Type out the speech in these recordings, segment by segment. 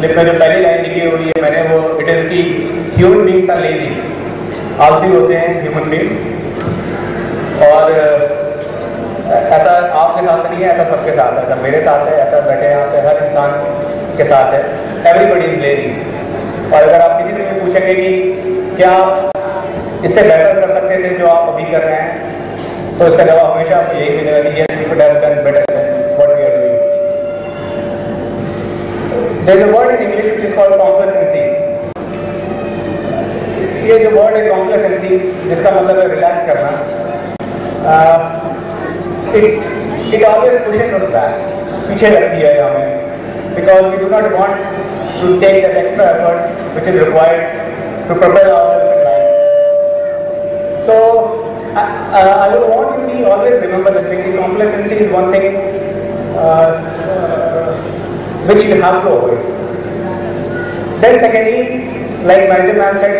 Slip में जो पहली लाइन लिखी हुई है मैंने, वो इट इज़ की ह्यूमन बींग्स आर लेजी, आलसी होते हैं ह्यूमन बींग्स। और ऐसा आपके साथ नहीं है, ऐसा सबके साथ है, ऐसा मेरे साथ है, ऐसा बैठे यहाँ पे हर इंसान के साथ है, एवरीबडी इज लेजी। और अगर आप किसी से भी पूछेंगे कि क्या इससे बेहतर कर सकते थे जो आप अभी कर रहे हैं, तो इसका जवाब हमेशा आपको यही मिलेगा कि yes we could have done better than what we are doing. There is a word in English which is called complacency. ये जो वर्ड है कॉम्प्लेसेंसी, जिसका मतलब है रिलैक्स करना, it always pushes us back, पीछे रखती है हमें, because we do not want to take that extra effort which is required to propel ourselves in life. So I would want you to always remember this thing. The complacency is one thing which you have to avoid. Then secondly, like manager ma'am said,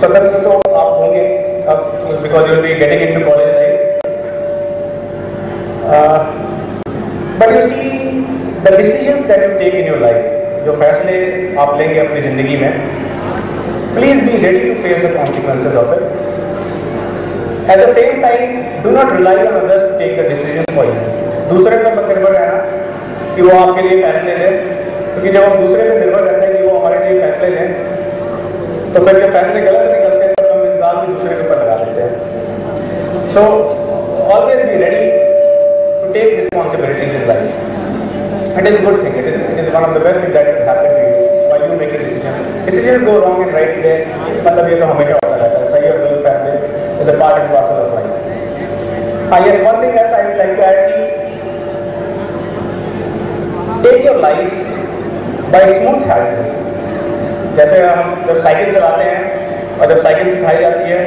स्वतंत्र तो आप होंगे अब, because you will be getting into college life. But you see, the decisions that you take in your life, जो फैसले आप लेंगे अपनी ज़िंदगी में, please be ready to face the consequences of it. At the same time, do not rely on others to take the decisions for you. दूसरे पर मत निर्भर रहना कि वो आपके लिए फैसले लें, क्योंकि जब हम दूसरे पर निर्भर रहते हैं कि वो हमारे लिए फैसले लें, तो फिर जब फैसले गलत निकलते हैं तो हम इंसान भी दूसरे के ऊपर लगा देते हैं. So always be ready to take responsibilities in life. It is a good thing. It is one of the best things that could happen to you while you make a decision. Decisions go wrong and right there. मतलब ये तो हमेशा होता रहता है. सही और गलत फैसले is a part and parcel of life. Yes, one thing else I would like to add कि take your life by smooth habits. जैसे हम जब साइकिल चलाते हैं और जब साइकिल सिखाई जाती है,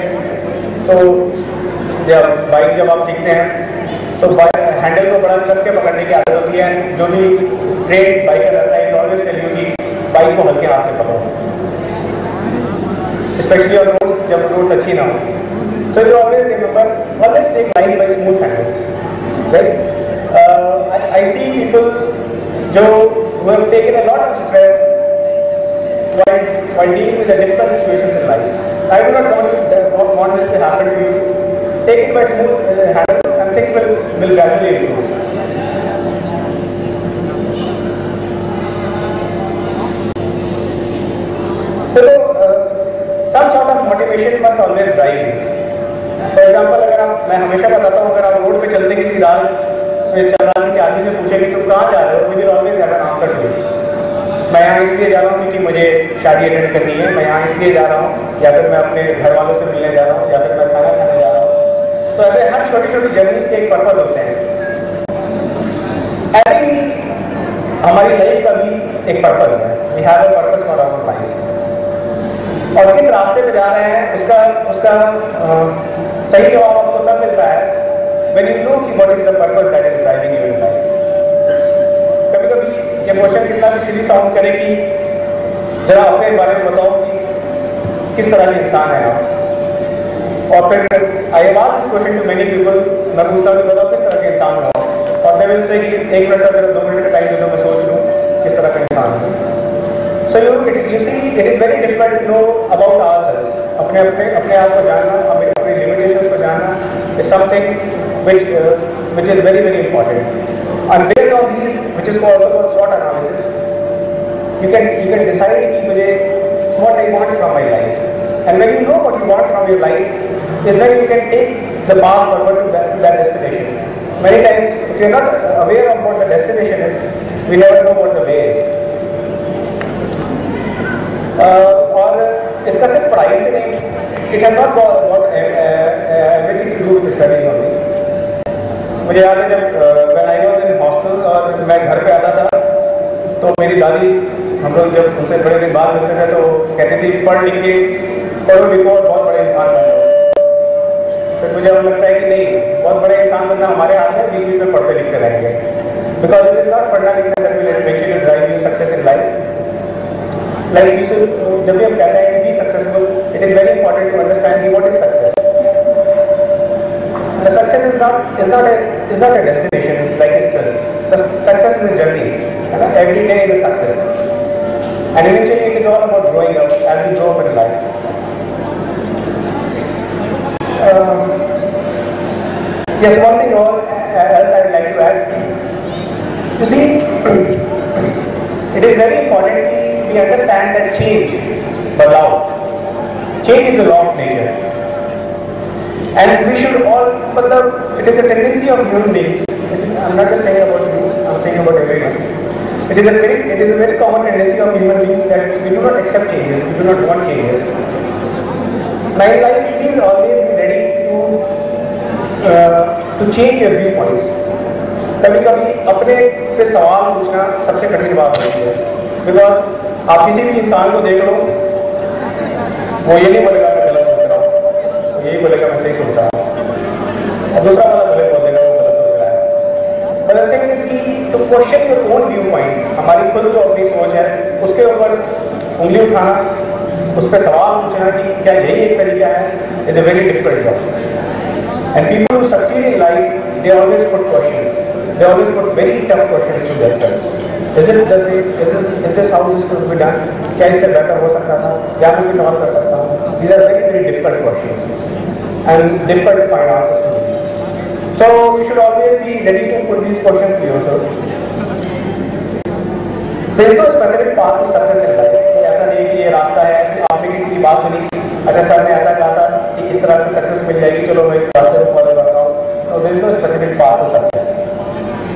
तो जब बाइक जब आप सीखते हैं तो हैंडल को बड़ा कस के पकड़ने की आदत होती है. जो भी ट्रेन बाइकर रहता है, ऑलवेज टेल यू कि बाइक को हल्के हाथ से पकड़ो, स्पेशली ऑन रोड्स, जब रोड्स अच्छी ना हो. So you always remember, always take life by smooth handles, right. I see people जो who have taken a lot of stress while dealing with the difficult situations in life. I do not want this to happen to you. Take it by smooth handle and things will gradually improve. So some sort of motivation must always drive you. For example, मैं हमेशा बताता हूँ, अगर आप road पे चलते किसी राह पे चल रहा किसी आदमी से पूछेंगे तुम कहाँ जा रहे हो, we will always have an answer to it. मैं यहाँ इसलिए जा रहा हूँ क्योंकि मुझे शादी अटेंड करनी है, मैं यहाँ इसलिए जा रहा हूँ, या फिर मैं अपने घर वालों से मिलने जा रहा हूँ, या फिर मैं खाना खाने जा रहा हूँ. तो ऐसे हर छोटी छोटी जर्नीज के एक पर्पस होते हैं. ऐसे ही हमारी लाइफ का भी एक पर्पस है. We have a purpose for our life. और किस रास्ते पे जा रहे हैं उसका सही जवाब आपको तब मिलता है when you know कि what is the purpose that is driving you in life. कभी-कभी ये क्वेश्चन कितना भी सिली साउंड करे कि जरा अपने बारे में बताओ कि किस तरह के इंसान है आप. और फिर I have asked this question to many people. मैं पूछता हूँ कि बताओ किस तरह के इंसान हो, और दे विल से कि 1 मिनट से जरा 2 मिनट का टाइम दे दो, मैं सोच लूँ किस तरह का इंसान है. सो you see it is very difficult to know about ourselves. अपने आप को जानना, अपने limitations को जानना is something which is very very important. And based on these, which is also called SWOT analysis, you can decide कि मुझे what I want from my life. And when you know what you want from your life, is when you can take the path forward to that destination. Many times, if you are not aware of what the destination is, we never know what the way is. और इसका सिर्फ पढ़ाई से नहीं, it has not got everything to do with studies only. मुझे याद है जब when I was in hostel और मैं घर पे आता था, तो मेरी दादी, हम लोग जब उनसे बड़े दिन बाद मिलते थे तो कहती थी पढ़ लिख के पढ़ो लिखो और बहुत बड़े इंसान बन जाओ. फिर मुझे अब लगता है कि नहीं, बहुत बड़े इंसान बनना हमारे हाथ में, बीच बीच में पढ़ते लिखते रहेंगे. बिकॉज इट इज नॉट पढ़ना लिखना that will eventually drive you success in life. Like we should, जब भी हम कहते हैं कि be successful, it is very important to understand what is success. The success is not a destination like it's success is a journey. Every day is a success. And eventually it is all about growing up as you grow up in life. Yes, one thing else I'd like to add. You see, it is very important that we understand that change, change is the law of nature. And we should all, it is a tendency of human beings. I'm not just saying about you, I'm saying about everyone. It is a very common tendency of human beings that we do not accept changes, we do not want changes. Now in life, please always be ready to change your viewpoints. कभी कभी अपने पे सवाल पूछना सबसे कठिन बात होती है, बिकॉज आप किसी भी इंसान को देख लो, वो ये नहीं बोलेगा मैं गलत सोच रहा हूँ, वो यही बोलेगा मैं सही सोच रहा हूँ, और दूसरा वाला बोल देगा वो गलत सोच रहा है। But the thing is कि to question your own viewpoint, हमारी खुद जो अपनी सोच है उसके ऊपर उंगली उठाना, उस पर सवाल पूछना कि क्या यही एक तरीका है, is a very difficult job. And people who succeed in life, they always put questions. They always put very tough questions to themselves. Is this how this could be done? क्या इससे बेहतर हो सकता था? क्या मैं कुछ और कर सकता हूँ? These are very, very difficult questions and difficult to find answers to these. So you should always be ready to put these questions to yourself. There is no specific path to success in life. ऐसा नहीं कि ये रास्ता है कि आपने किसी की बात सुनी, अच्छा सर ने ऐसा कहा था कि इस तरह से सक्सेस मिल जाएगी, चलो मैं इस रास्ते को फॉलो करता हूँ. There is no specific path to success.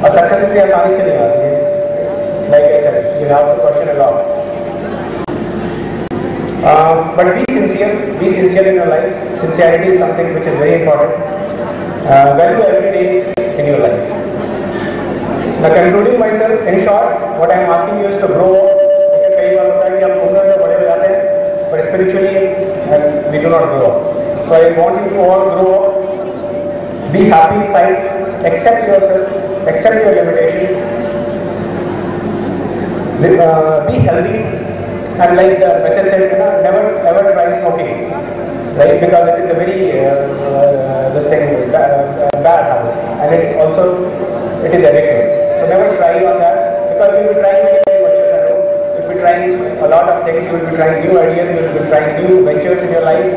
और सक्सेस इतनी आसानी से नहीं आती है. Like I said, you have to question a lot. But be sincere in your life. Sincerity is something which is very important. Value every day in your life. Now concluding myself, in short, what I am asking you is to grow up. कई बार होता है कि हम उम्र में बड़े हो जाते हैं, but spiritually we do not grow up. So I want you to all grow up. Be happy inside. Accept yourself. Accept your limitations. Be healthy. And like the message said, never ever try smoking, right? Because it is a very bad habit, and it is addictive. So never try on that, because you will be trying many ventures at home. You will be trying a lot of things. You will be trying new ideas. You will be trying new ventures in your life.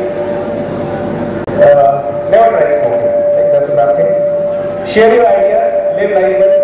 Never try smoking. Right? That's a bad thing. Share your ideas. Live life with